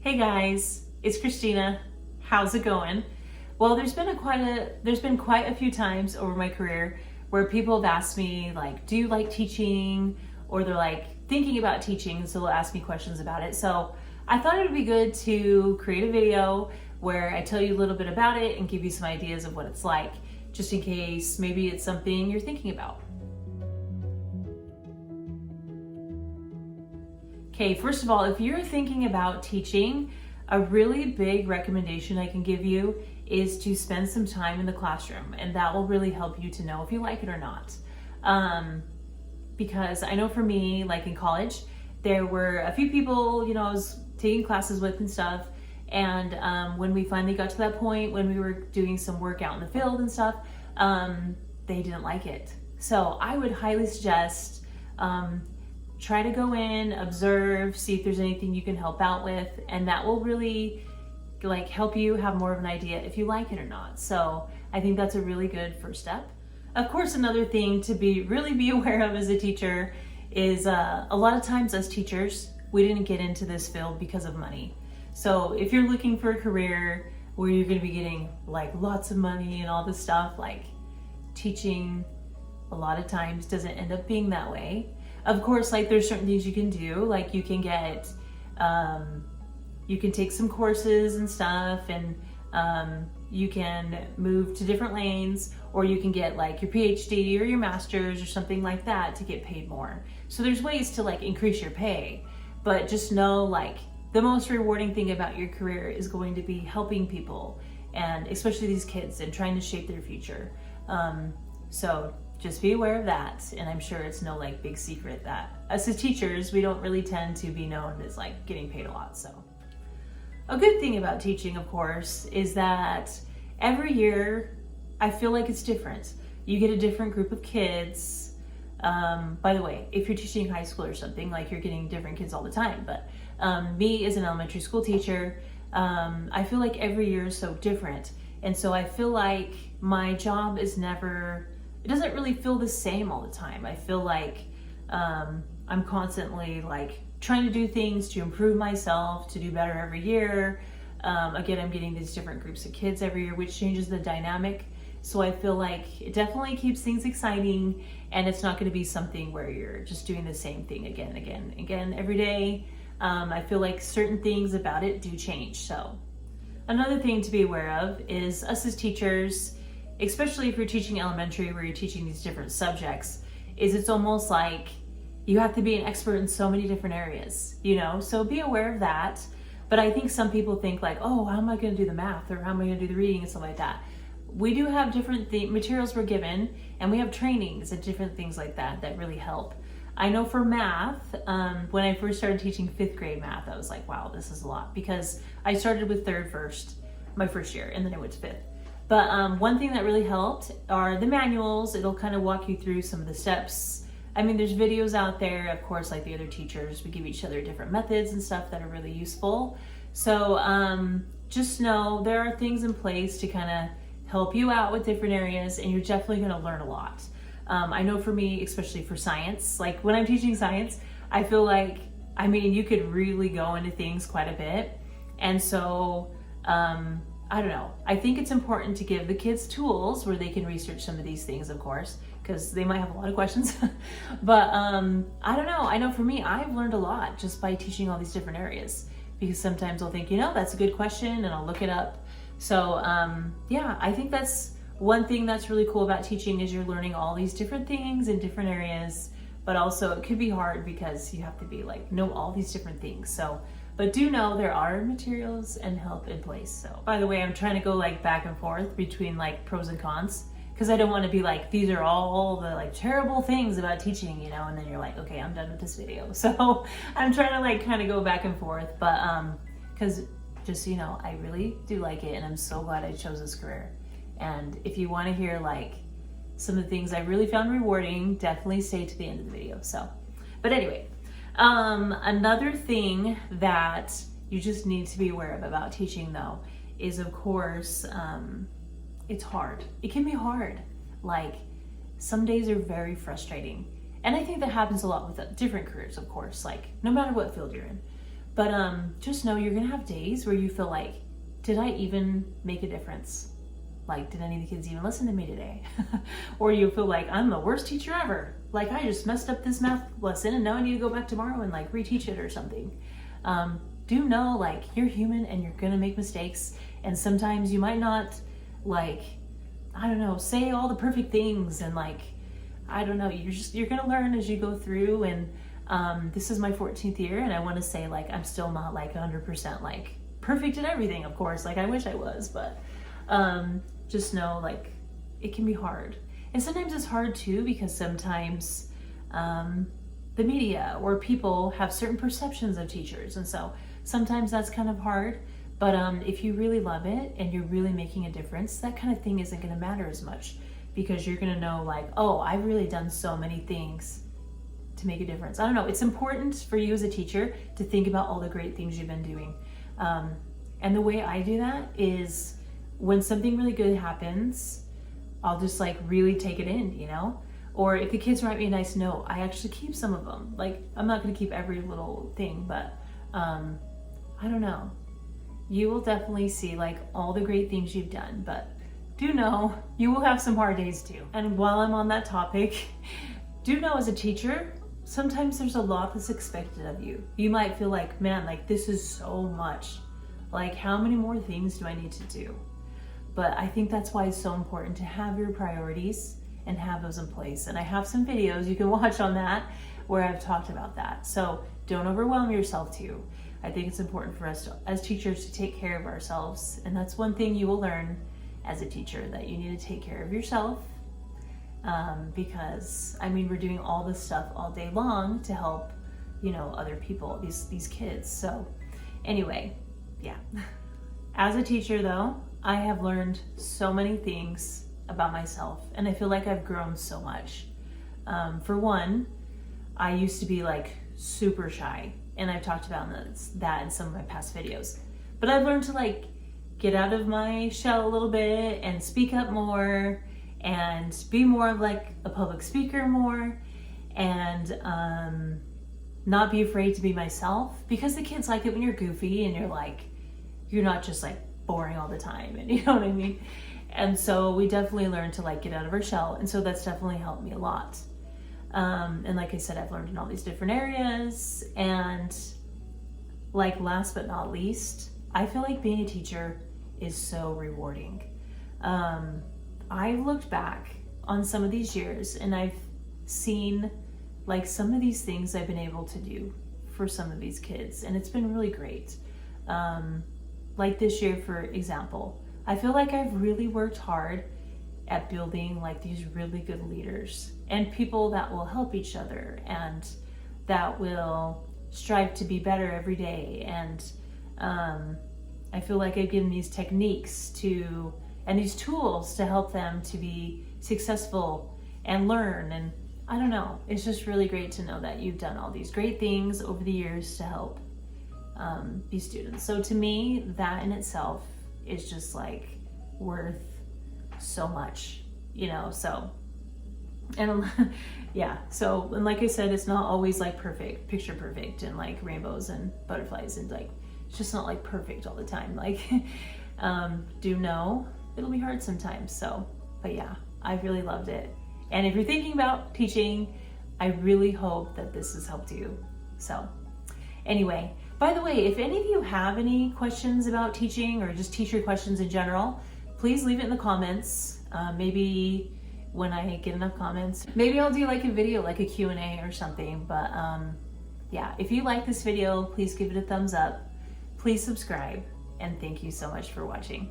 Hey guys, it's Christina. How's it going? Well, there's been quite a few times over my career where people have asked me like, do you like teaching? Or they're like thinking about teaching, so they'll ask me questions about it. So I thought it would be good to create a video where I tell you a little bit about it and give you some ideas of what it's like, just in case maybe it's something you're thinking about. Okay, first of all, if you're thinking about teaching, a really big recommendation I can give you is to spend some time in the classroom, and that will really help you to know if you like it or not. Because I know for me, like in college, there were a few people, I was taking classes with and stuff, and when we finally got to that point, when we were doing some work out in the field and stuff, they didn't like it. So I would highly suggest try to go in, observe, see if there's anything you can help out with, and that will really help you have more of an idea if you like it or not. So I think that's a really good first step. Of course, another thing to really be aware of as a teacher is a lot of times as teachers, we didn't get into this field because of money. So if you're looking for a career where you're going to be getting lots of money and all this stuff, teaching a lot of times doesn't end up being that way. Of course, there's certain things you can do, you can get, you can take some courses and stuff, and you can move to different lanes, or you can get your PhD or your master's or something like that to get paid more. So there's ways to increase your pay, but just know the most rewarding thing about your career is going to be helping people, and especially these kids, and trying to shape their future. So just be aware of that, and I'm sure it's no big secret that us as teachers, we don't really tend to be known as getting paid a lot. So a good thing about teaching, of course, is that every year I feel like it's different. You get a different group of kids. By the way, if you're teaching high school or something, you're getting different kids all the time, but me as an elementary school teacher, I feel like every year is so different, and so I feel like my job is it doesn't really feel the same all the time. I feel like I'm constantly trying to do things to improve myself, to do better every year. Again, I'm getting these different groups of kids every year, which changes the dynamic. So I feel like it definitely keeps things exciting, and it's not going to be something where you're just doing the same thing again and again and again every day. I feel like certain things about it do change. So another thing to be aware of is us as teachers, especially if you're teaching elementary where you're teaching these different subjects, is it's almost like you have to be an expert in so many different areas, so be aware of that. But I think some people think oh, how am I going to do the math, or how am I going to do the reading and stuff like that. We do have different materials we're given, and we have trainings and different things like that that really help. I know for math, when I first started teaching 5th grade math, I was like, wow, this is a lot, because I started with 3rd first, my first year, and then I went to 5th. But one thing that really helped are the manuals. It'll kind of walk you through some of the steps. I mean, there's videos out there, of course, like the other teachers. We give each other different methods and stuff that are really useful. So just know there are things in place to kind of help you out with different areas, and you're definitely going to learn a lot. I know for me, especially for science, when I'm teaching science, I feel you could really go into things quite a bit. And so, I don't know. I think it's important to give the kids tools where they can research some of these things, of course, because they might have a lot of questions. But I don't know. I know for me, I've learned a lot just by teaching all these different areas, because sometimes I'll think, that's a good question, and I'll look it up. So yeah, I think that's one thing that's really cool about teaching, is you're learning all these different things in different areas, but also it could be hard because you have to be know all these different things. So, but do know there are materials and help in place. So by the way, I'm trying to go back and forth between pros and cons, because I don't want to be these are all the terrible things about teaching, and then you're okay, I'm done with this video. So I'm trying to kind of go back and forth, but because just I really do like it, and I'm so glad I chose this career. And if you want to hear some of the things I really found rewarding, definitely stay to the end of the video. So, but anyway, another thing that you just need to be aware of about teaching, though, is of course, it's hard. It can be hard. Some days are very frustrating. And I think that happens a lot with different careers, of course, no matter what field you're in. But just know you're gonna have days where you feel like, did I even make a difference? Like, did any of the kids even listen to me today? Or you feel like, I'm the worst teacher ever. Like, I just messed up this math lesson and now I need to go back tomorrow and like reteach it or something. Do know, like, you're human and you're gonna make mistakes. And sometimes you might not, like, I don't know, say all the perfect things, and like, I don't know, you're gonna learn as you go through. And this is my 14th year, and I want to say, like, I'm still not like 100% like perfect at everything, of course, like I wish I was, but just know, like, it can be hard. And sometimes it's hard too, because sometimes the media or people have certain perceptions of teachers, and so sometimes that's kind of hard. But if you really love it and you're really making a difference, that kind of thing isn't going to matter as much, because you're going to know, like, oh, I've really done so many things to make a difference. I don't know. It's important for you as a teacher to think about all the great things you've been doing. And the way I do that is, when something really good happens, I'll just like really take it in, you know? Or if the kids write me a nice note, I actually keep some of them. Like, I'm not going to keep every little thing, but I don't know. You will definitely see like all the great things you've done, but do know you will have some hard days too. And while I'm on that topic, do know as a teacher, sometimes there's a lot that's expected of you. You might feel like, man, like this is so much. Like, how many more things do I need to do? But I think that's why it's so important to have your priorities and have those in place. And I have some videos you can watch on that where I've talked about that. So don't overwhelm yourself too. I think it's important for us as teachers to take care of ourselves. And that's one thing you will learn as a teacher, that you need to take care of yourself. Because I mean, we're doing all this stuff all day long to help, you know, other people, these kids. So anyway, yeah. As a teacher though, I have learned so many things about myself, and I feel like I've grown so much. For one, I used to be like super shy, and I've talked about that in some of my past videos. But I've learned to like get out of my shell a little bit and speak up more and be more of like a public speaker more, and not be afraid to be myself, because the kids like it when you're goofy and you're not just like boring all the time, and you know what I mean? And so we definitely learned to like get out of our shell, and so that's definitely helped me a lot. And like I said, I've learned in all these different areas. And like, last but not least, I feel like being a teacher is so rewarding. I've looked back on some of these years, and I've seen like some of these things I've been able to do for some of these kids, and it's been really great. Like this year, for example, I feel like I've really worked hard at building like these really good leaders and people that will help each other and that will strive to be better every day. And I feel like I've given these techniques and these tools to help them to be successful and learn. And I don't know, it's just really great to know that you've done all these great things over the years to help these students. So to me, that in itself is just like worth so much, you know? So, and yeah, so, and like I said, it's not always like perfect, picture perfect, and like rainbows and butterflies, and like, it's just not like perfect all the time. Like, do know it'll be hard sometimes. So, but yeah, I've really loved it. And if you're thinking about teaching, I really hope that this has helped you. So anyway, by the way, if any of you have any questions about teaching or just teacher questions in general, please leave it in the comments. Maybe when I get enough comments, maybe I'll do like a video, like a Q&A or something. But yeah, if you like this video, please give it a thumbs up. Please subscribe, and thank you so much for watching.